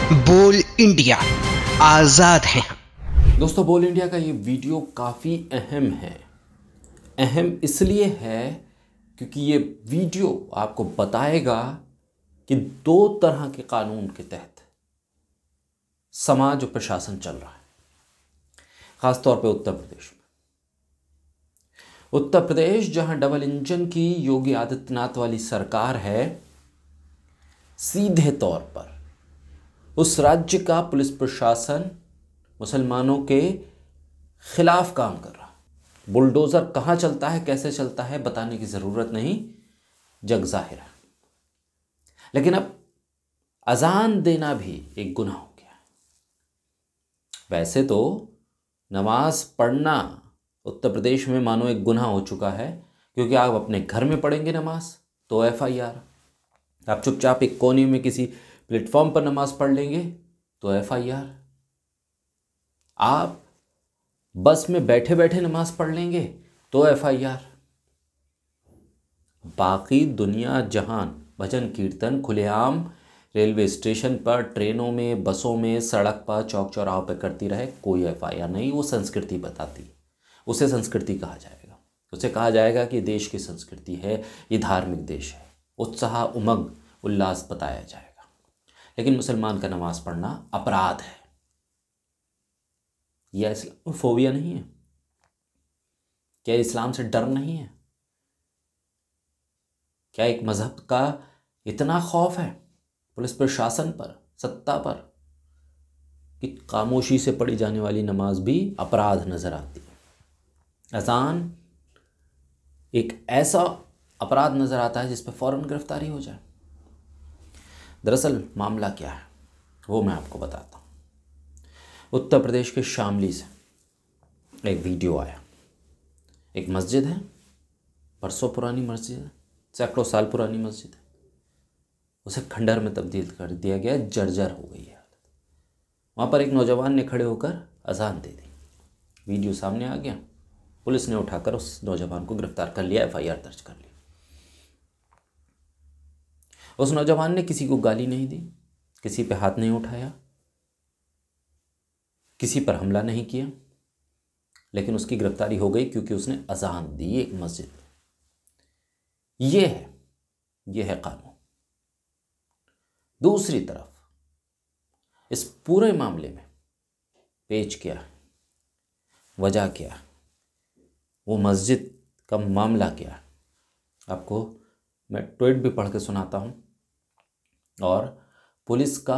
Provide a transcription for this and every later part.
बोल इंडिया, आजाद हैं। दोस्तों, बोल इंडिया का ये वीडियो काफ़ी अहम है। अहम इसलिए है क्योंकि ये वीडियो आपको बताएगा कि दो तरह के कानून के तहत समाज और प्रशासन चल रहा है, खासतौर पे उत्तर प्रदेश में। उत्तर प्रदेश जहां डबल इंजन की योगी आदित्यनाथ वाली सरकार है, सीधे तौर पर उस राज्य का पुलिस प्रशासन मुसलमानों के खिलाफ काम कर रहा है। बुलडोजर कहां चलता है, कैसे चलता है, बताने की जरूरत नहीं, जग जाहिर है। लेकिन अब अजान देना भी एक गुनाह हो गया है। वैसे तो नमाज पढ़ना उत्तर प्रदेश में मानो एक गुनाह हो चुका है, क्योंकि आप अपने घर में पढ़ेंगे नमाज तो एफआईआर, आप चुपचाप एक कोने में किसी प्लेटफॉर्म पर नमाज पढ़ लेंगे तो एफआईआर, आप बस में बैठे बैठे नमाज पढ़ लेंगे तो एफआईआर। बाकी दुनिया जहान भजन कीर्तन खुलेआम रेलवे स्टेशन पर, ट्रेनों में, बसों में, सड़क पर, चौक चौराहों पर करती रहे, कोई एफआईआर नहीं। वो संस्कृति बताती है, उसे संस्कृति कहा जाएगा। उसे कहा जाएगा कि देश की संस्कृति है, ये धार्मिक देश है, उत्साह उमंग उल्लास बताया जाएगा। लेकिन मुसलमान का नमाज पढ़ना अपराध है। यह इस्लामोफोबिया नहीं है? क्या इस्लाम से डर नहीं है? क्या एक मजहब का इतना खौफ है पुलिस प्रशासन पर, सत्ता पर, कि खामोशी से पढ़ी जाने वाली नमाज भी अपराध नजर आती है? अजान एक ऐसा अपराध नजर आता है जिस पर फौरन गिरफ्तारी हो जाए। दरअसल मामला क्या है वो मैं आपको बताता हूँ। उत्तर प्रदेश के शामली से एक वीडियो आया। एक मस्जिद है, बरसों पुरानी मस्जिद है, सैकड़ों साल पुरानी मस्जिद है, उसे खंडहर में तब्दील कर दिया गया, जर्जर हो गई है हालत। वहाँ पर एक नौजवान ने खड़े होकर अजान दे दी। वीडियो सामने आ गया, पुलिस ने उठाकर उस नौजवान को गिरफ्तार कर लिया, एफआईआर दर्ज कर ली। उस नौजवान ने किसी को गाली नहीं दी, किसी पे हाथ नहीं उठाया, किसी पर हमला नहीं किया, लेकिन उसकी गिरफ्तारी हो गई क्योंकि उसने अजान दी एक मस्जिद में। यह है कानून। दूसरी तरफ इस पूरे मामले में पेच क्या है, वजह क्या है, वो मस्जिद का मामला क्या है, आपको मैं ट्वीट भी पढ़ के सुनाता हूँ, और पुलिस का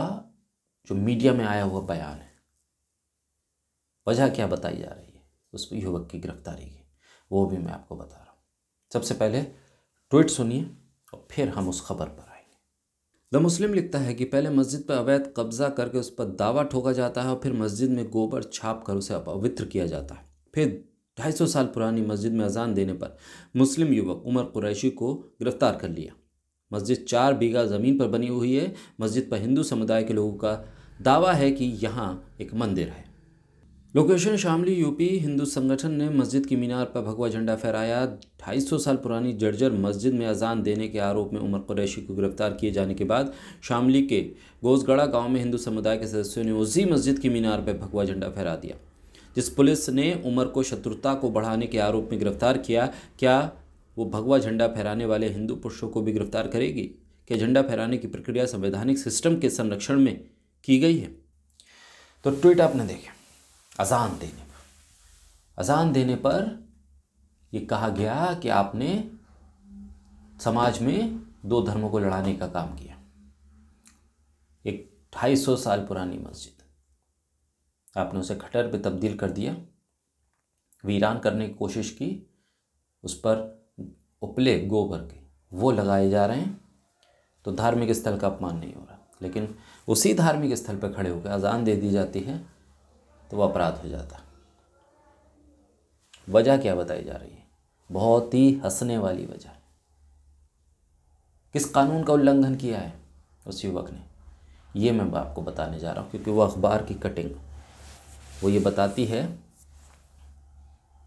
जो मीडिया में आया हुआ बयान है, वजह क्या बताई जा रही है उस युवक की गिरफ्तारी की, वो भी मैं आपको बता रहा हूँ। सबसे पहले ट्वीट सुनिए और फिर हम उस खबर पर आएंगे। द मुस्लिम लिखता है कि पहले मस्जिद पर अवैध कब्जा करके उस पर दावा ठोका जाता है और फिर मस्जिद में गोबर छाप कर उसे अपवित्र किया जाता है। फिर 250 साल पुरानी मस्जिद में अजान देने पर मुस्लिम युवक उमर कुरैशी को गिरफ्तार कर लिया। मस्जिद 4 बीघा ज़मीन पर बनी हुई है। मस्जिद पर हिंदू समुदाय के लोगों का दावा है कि यहाँ एक मंदिर है। Location Shamli, UP. हिंदू संगठन ने मस्जिद की मीनार पर भगवा झंडा फहराया। 250 साल पुरानी जर्जर मस्जिद में अजान देने के आरोप में उमर कुरैशी को गिरफ्तार किए जाने के बाद शामली के गोसगढ़ा गांव में हिंदू समुदाय के सदस्यों ने उसी मस्जिद की मीनार पर भगवा झंडा फहरा दिया। जिस पुलिस ने उमर को शत्रुता को बढ़ाने के आरोप में गिरफ्तार किया, क्या वो भगवा झंडा फहराने वाले हिंदू पुरुषों को भी गिरफ्तार करेगी? क्या झंडा फहराने की प्रक्रिया संवैधानिक सिस्टम के संरक्षण में की गई है? तो ट्वीट आपने देखे। अजान देने पर ये कहा गया कि आपने समाज में दो धर्मों को लड़ाने का काम किया। एक 250 साल पुरानी मस्जिद, आपने उसे खंडहर पे तब्दील कर दिया, वीरान करने की कोशिश की, उस पर उपले गोबर के वो लगाए जा रहे हैं, तो धार्मिक स्थल का अपमान नहीं हो रहा। लेकिन उसी धार्मिक स्थल पर खड़े होकर अजान दे दी जाती है तो वह अपराध हो जाता। वजह क्या बताई जा रही है? बहुत ही हंसने वाली वजह। किस कानून का उल्लंघन किया है उस युवक ने, ये मैं आपको बताने जा रहा हूँ, क्योंकि वो अखबार की कटिंग वो ये बताती है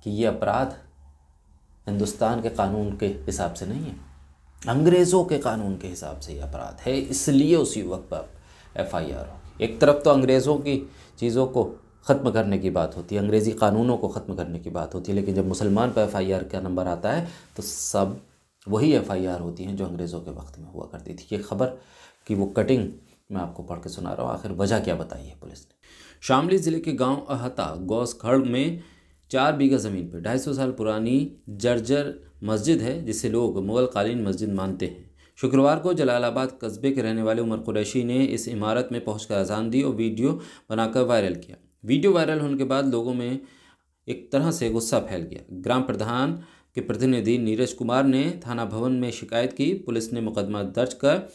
कि ये अपराध हिंदुस्तान के कानून के हिसाब से नहीं है, अंग्रेज़ों के कानून के हिसाब से ये अपराध है, इसलिए उस युवक पर एफआईआर होगी। एक तरफ तो अंग्रेज़ों की चीज़ों को ख़त्म करने की बात होती है, अंग्रेज़ी कानूनों को ख़त्म करने की बात होती है, लेकिन जब मुसलमान पर FIR का नंबर आता है तो सब वही FIR होती हैं जो अंग्रेज़ों के वक्त में हुआ करती थी। ये खबर की वो कटिंग मैं आपको पढ़ के सुना रहा हूँ। आखिर वजह क्या बताई है पुलिस ने। शामली ज़िले के गांव अहता गौस खड़ में 4 बीघा ज़मीन पर 250 साल पुरानी जर्जर मस्जिद है, जिसे लोग मुग़ल कालीन मस्जिद मानते हैं। शुक्रवार को जलालाबाद कस्बे के रहने वाले उमर कुरैशी ने इस इमारत में पहुंचकर अजान दी और वीडियो बनाकर वायरल किया। वीडियो वायरल होने के बाद लोगों में एक तरह से गुस्सा फैल गया। ग्राम प्रधान के प्रतिनिधि नीरज कुमार ने थाना भवन में शिकायत की। पुलिस ने मुकदमा दर्ज कर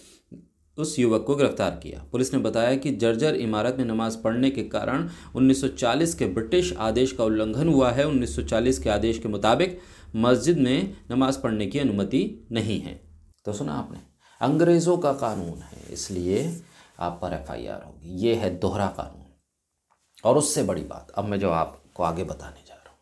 उस युवक को गिरफ्तार किया। पुलिस ने बताया कि जर्जर इमारत में नमाज पढ़ने के कारण 1940 के ब्रिटिश आदेश का उल्लंघन हुआ है। 1940 के आदेश के मुताबिक मस्जिद में नमाज पढ़ने की अनुमति नहीं है। तो सुना आपने, अंग्रेज़ों का कानून है, इसलिए आप पर FIR होगी। ये है दोहरा कानून। और उससे बड़ी बात अब मैं जो आपको आगे बताने जा रहा हूँ,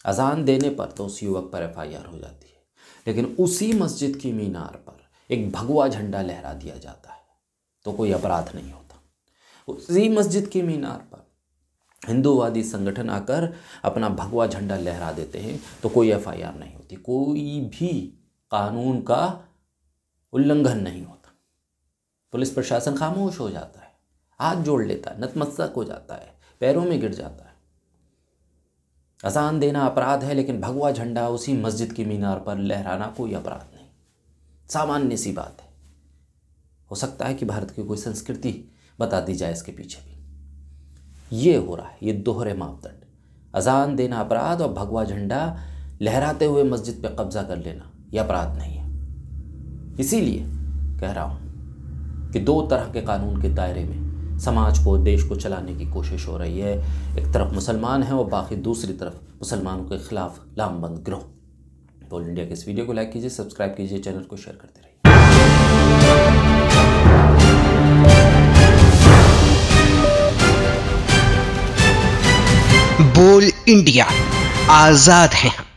अजान देने पर तो उस युवक पर FIR हो जाती है, लेकिन उसी मस्जिद की मीनार पर एक भगवा झंडा लहरा दिया जाता है तो कोई अपराध नहीं होता। उसी मस्जिद की मीनार पर हिंदूवादी संगठन आकर अपना भगवा झंडा लहरा देते हैं तो कोई FIR नहीं होती, कोई भी कानून का उल्लंघन नहीं होता। पुलिस प्रशासन खामोश हो जाता है, हाथ जोड़ लेता है, नतमस्तक हो जाता है, पैरों में गिर जाता है। अजान देना अपराध है, लेकिन भगवा झंडा उसी मस्जिद की मीनार पर लहराना कोई अपराध नहीं, सामान्य सी बात है। हो सकता है कि भारत की कोई संस्कृति बता दी जाए इसके पीछे भी। ये हो रहा है, ये दोहरे मापदंड। अजान देना अपराध और भगवा झंडा लहराते हुए मस्जिद पर कब्जा कर लेना यह अपराध नहीं है। इसीलिए कह रहा हूँ कि दो तरह के कानून के दायरे में समाज को, देश को चलाने की कोशिश हो रही है। एक तरफ मुसलमान हैं और बाकी दूसरी तरफ मुसलमानों के खिलाफ लामबंद गिरोह। बोल इंडिया के इस वीडियो को लाइक कीजिए, सब्सक्राइब कीजिए, चैनल को शेयर करते रहिए। बोल इंडिया, आजाद हैं हम।